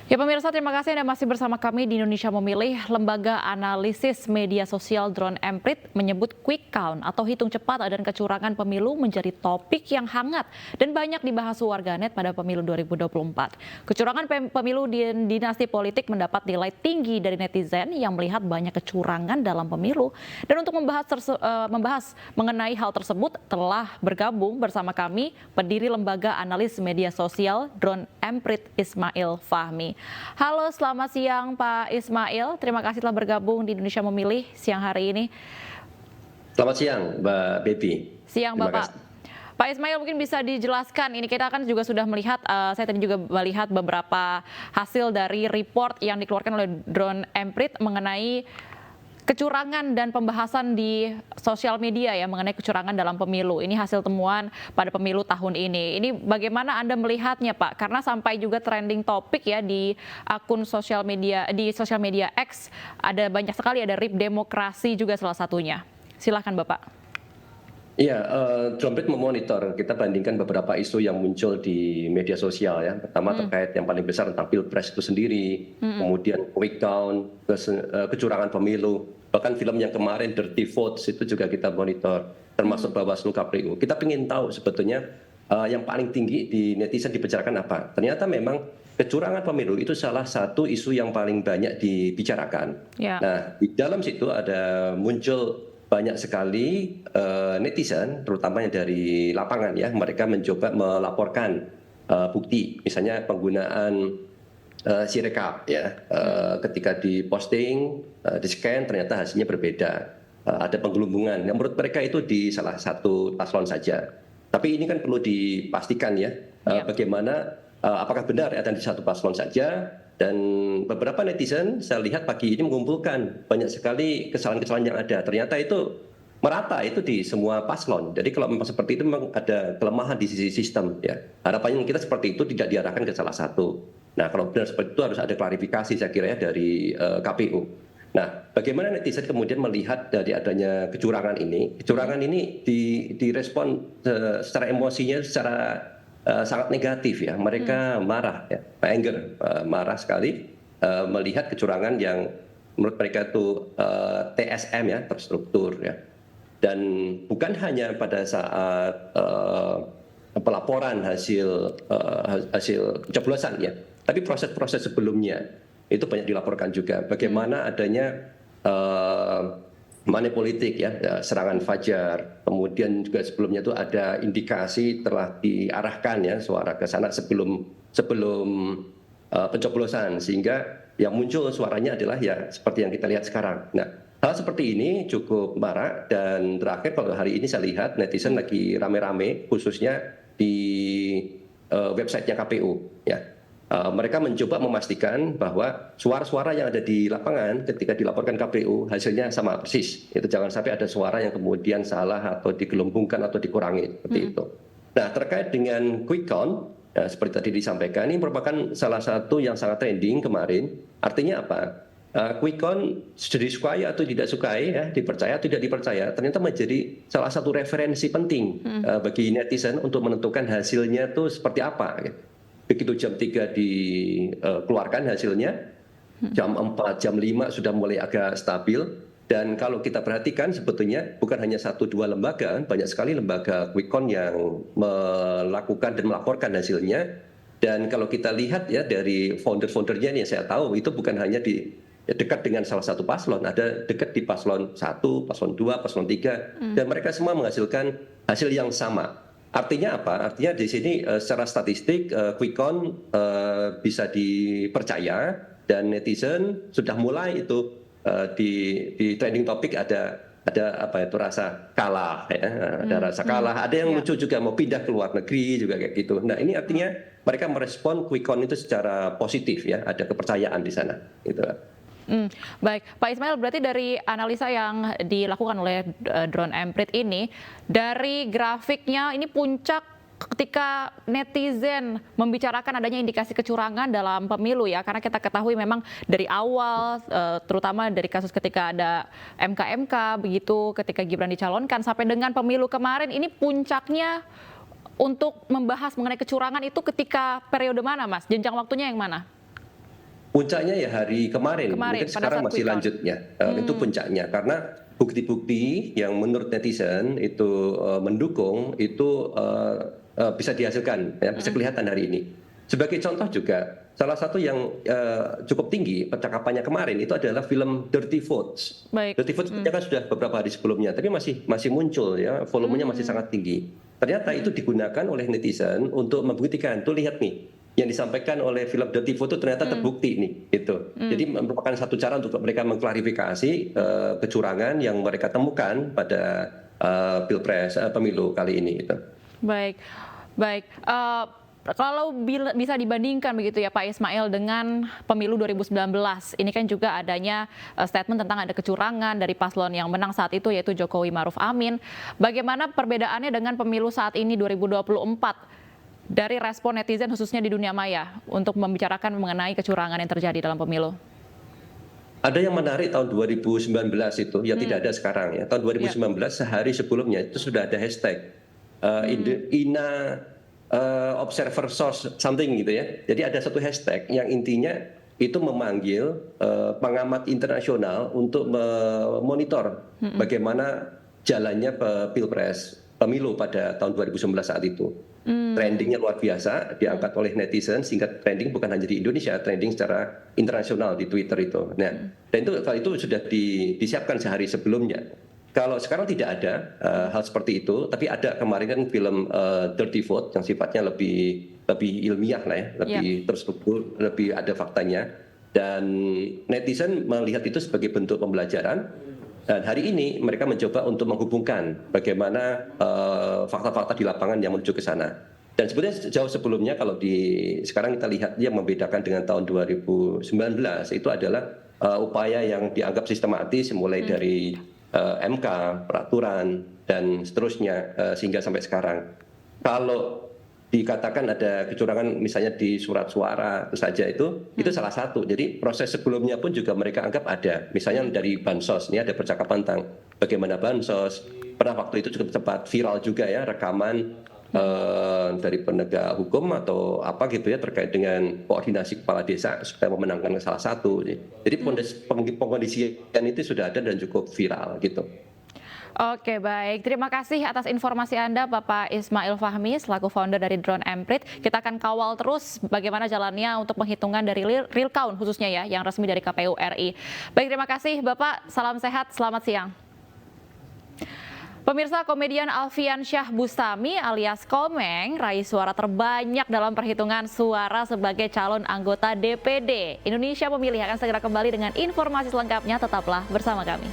Ya pemirsa, terima kasih Anda masih bersama kami di Indonesia Memilih. Lembaga analisis media sosial Drone Emprit menyebut quick count atau hitung cepat dan kecurangan pemilu menjadi topik yang hangat dan banyak dibahas warganet pada pemilu 2024. Kecurangan pemilu di dinasti politik mendapat nilai tinggi dari netizen yang melihat banyak kecurangan dalam pemilu. Dan untuk membahas mengenai hal tersebut telah bergabung bersama kami pendiri Lembaga Analis Media Sosial Drone Emprit Ismail Fahmi. Halo, selamat siang Pak Ismail. Terima kasih telah bergabung di Indonesia Memilih siang hari ini. Selamat siang, Mbak Betty. Siang Bapak. Pak Ismail, mungkin bisa dijelaskan, ini kita kan juga sudah melihat, saya tadi juga melihat beberapa hasil dari report yang dikeluarkan oleh Drone Emprit mengenai kecurangan dan pembahasan di sosial media ya mengenai kecurangan dalam pemilu. Ini hasil temuan pada pemilu tahun ini. Ini bagaimana Anda melihatnya, Pak? Karena sampai juga trending topik ya di akun sosial media, di sosial media X ada banyak sekali, ada RIP Demokrasi juga salah satunya. Silakan Bapak. Iya, Drone Emprit memonitor, kita bandingkan beberapa isu yang muncul di media sosial ya. Pertama terkait yang paling besar tentang Pilpres itu sendiri, kemudian quick count, kecurangan pemilu, bahkan film yang kemarin Dirty Votes itu juga kita monitor, termasuk Bawaslu KPU. Kita ingin tahu sebetulnya yang paling tinggi di netizen dibicarakan apa. Ternyata memang kecurangan pemilu itu salah satu isu yang paling banyak dibicarakan. Yeah. Nah, di dalam situ ada muncul banyak sekali netizen, terutama yang dari lapangan ya, mereka mencoba melaporkan bukti, misalnya penggunaan sirekap ya, ketika diposting, di scan ternyata hasilnya berbeda, ada penggelembungan. Yang menurut mereka itu di salah satu paslon saja. Tapi ini kan perlu dipastikan ya, bagaimana apakah benar ada di satu paslon saja. Dan beberapa netizen saya lihat pagi ini mengumpulkan banyak sekali kesalahan-kesalahan yang ada. Ternyata itu merata itu di semua paslon. Jadi kalau memang seperti itu memang ada kelemahan di sisi sistem ya. Harapannya kita seperti itu tidak diarahkan ke salah satu. Nah kalau benar seperti itu harus ada klarifikasi saya kira ya dari KPU. Nah bagaimana netizen kemudian melihat dari adanya kecurangan ini? Kecurangan ini direspon secara emosinya, secara sangat negatif ya, mereka marah ya, anger, marah sekali melihat kecurangan yang menurut mereka itu TSM ya, terstruktur ya, dan bukan hanya pada saat pelaporan hasil pencoblosan ya, tapi proses-proses sebelumnya itu banyak dilaporkan juga, bagaimana adanya money politik ya, serangan fajar, kemudian juga sebelumnya itu ada indikasi telah diarahkan ya suara ke sana sebelum pencoblosan, sehingga yang muncul suaranya adalah ya seperti yang kita lihat sekarang. Nah, hal seperti ini cukup marak, dan terakhir kalau hari ini saya lihat netizen lagi rame-rame khususnya di websitenya KPU ya. Mereka mencoba memastikan bahwa suara-suara yang ada di lapangan ketika dilaporkan KPU hasilnya sama persis. Itu jangan sampai ada suara yang kemudian salah atau digelembungkan atau dikurangi seperti itu. Nah terkait dengan quick count, ya, seperti tadi disampaikan, ini merupakan salah satu yang sangat trending kemarin. Artinya apa? Quick count sudah disukai atau tidak sukai, ya, dipercaya atau tidak dipercaya, ternyata menjadi salah satu referensi penting bagi netizen untuk menentukan hasilnya itu seperti apa. Gitu. Begitu jam 3 dikeluarkan hasilnya, jam 4, jam 5 sudah mulai agak stabil. Dan kalau kita perhatikan sebetulnya bukan hanya 1-2 lembaga, banyak sekali lembaga quick count yang melakukan dan melaporkan hasilnya. Dan kalau kita lihat ya dari founder-foundernya yang saya tahu itu bukan hanya dekat dengan salah satu paslon, ada dekat di paslon 1, paslon 2, paslon 3, dan mereka semua menghasilkan hasil yang sama. Artinya apa? Artinya di sini secara statistik quick count bisa dipercaya, dan netizen sudah mulai itu di trending topik ada apa itu rasa kalah ya, ada rasa kalah, ada yang lucu juga mau pindah ke luar negeri juga kayak gitu. Nah ini artinya mereka merespon quick count itu secara positif ya, ada kepercayaan di sana gitu. Baik, Pak Ismail, berarti dari analisa yang dilakukan oleh Drone Emprit ini, dari grafiknya ini puncak ketika netizen membicarakan adanya indikasi kecurangan dalam pemilu ya, karena kita ketahui memang dari awal, terutama dari kasus ketika ada MK begitu, ketika Gibran dicalonkan sampai dengan pemilu kemarin, ini puncaknya untuk membahas mengenai kecurangan itu ketika periode mana, Mas? Jenjang waktunya yang mana? Puncaknya ya hari kemarin, Kemarin mungkin pada sekarang saat masih quick count. lanjutnya. Itu puncaknya karena bukti-bukti yang menurut netizen itu mendukung itu bisa dihasilkan, ya, bisa kelihatan hari ini. Sebagai contoh juga, salah satu yang cukup tinggi percakapannya kemarin itu adalah film Dirty Votes. Baik. Dirty Votes kan sudah beberapa hari sebelumnya, tapi masih muncul ya, volumenya masih sangat tinggi. Ternyata itu digunakan oleh netizen untuk membuktikan, tuh lihat nih, yang disampaikan oleh film Dirty Vote itu ternyata terbukti nih, gitu. Jadi merupakan satu cara untuk mereka mengklarifikasi kecurangan yang mereka temukan pada pilpres pemilu kali ini. Gitu. Baik, baik. Kalau bisa dibandingkan begitu ya Pak Ismail dengan pemilu 2019, ini kan juga adanya statement tentang ada kecurangan dari paslon yang menang saat itu yaitu Jokowi Maruf Amin. Bagaimana perbedaannya dengan pemilu saat ini 2024? Dari respon netizen khususnya di dunia maya untuk membicarakan mengenai kecurangan yang terjadi dalam pemilu? Ada yang menarik tahun 2019 itu, ya tidak ada sekarang ya. Tahun 2019 sehari sebelumnya itu sudah ada hashtag INA Observer Source something gitu ya. Jadi ada satu hashtag yang intinya itu memanggil pengamat internasional untuk memonitor bagaimana jalannya pilpres pemilu pada tahun 2019 saat itu. Trendingnya luar biasa, diangkat oleh netizen sehingga trending bukan hanya di Indonesia, trending secara internasional di Twitter itu. Nah, dan itu sudah disiapkan sehari sebelumnya. Kalau sekarang tidak ada hal seperti itu, tapi ada kemarin kan film Dirty Vote yang sifatnya lebih ilmiah lah ya, lebih terstruktur, lebih ada faktanya. Dan netizen melihat itu sebagai bentuk pembelajaran. Dan hari ini mereka mencoba untuk menghubungkan bagaimana fakta-fakta di lapangan yang menuju ke sana. Dan sebetulnya jauh sebelumnya kalau sekarang kita lihat yang membedakan dengan tahun 2019 itu adalah upaya yang dianggap sistematis mulai dari MK, peraturan dan seterusnya sehingga sampai sekarang. Kalau dikatakan ada kecurangan misalnya di surat suara itu saja itu salah satu. Jadi proses sebelumnya pun juga mereka anggap ada. Misalnya dari bansos, ini ada percakapan tentang bagaimana bansos. Pernah waktu itu cukup cepat viral juga ya rekaman dari penegak hukum atau apa gitu ya terkait dengan koordinasi kepala desa supaya memenangkan salah satu. Jadi pengkondisian itu sudah ada dan cukup viral gitu. Oke, baik. Terima kasih atas informasi Anda, Bapak Ismail Fahmi, selaku founder dari Drone Emprit. Kita akan kawal terus bagaimana jalannya untuk penghitungan dari real count khususnya ya, yang resmi dari KPU RI. Baik, terima kasih Bapak. Salam sehat, selamat siang. Pemirsa, komedian Alfian Syah Bustami alias Komeng raih suara terbanyak dalam perhitungan suara sebagai calon anggota DPD. Indonesia Memilih akan segera kembali dengan informasi selengkapnya, tetaplah bersama kami.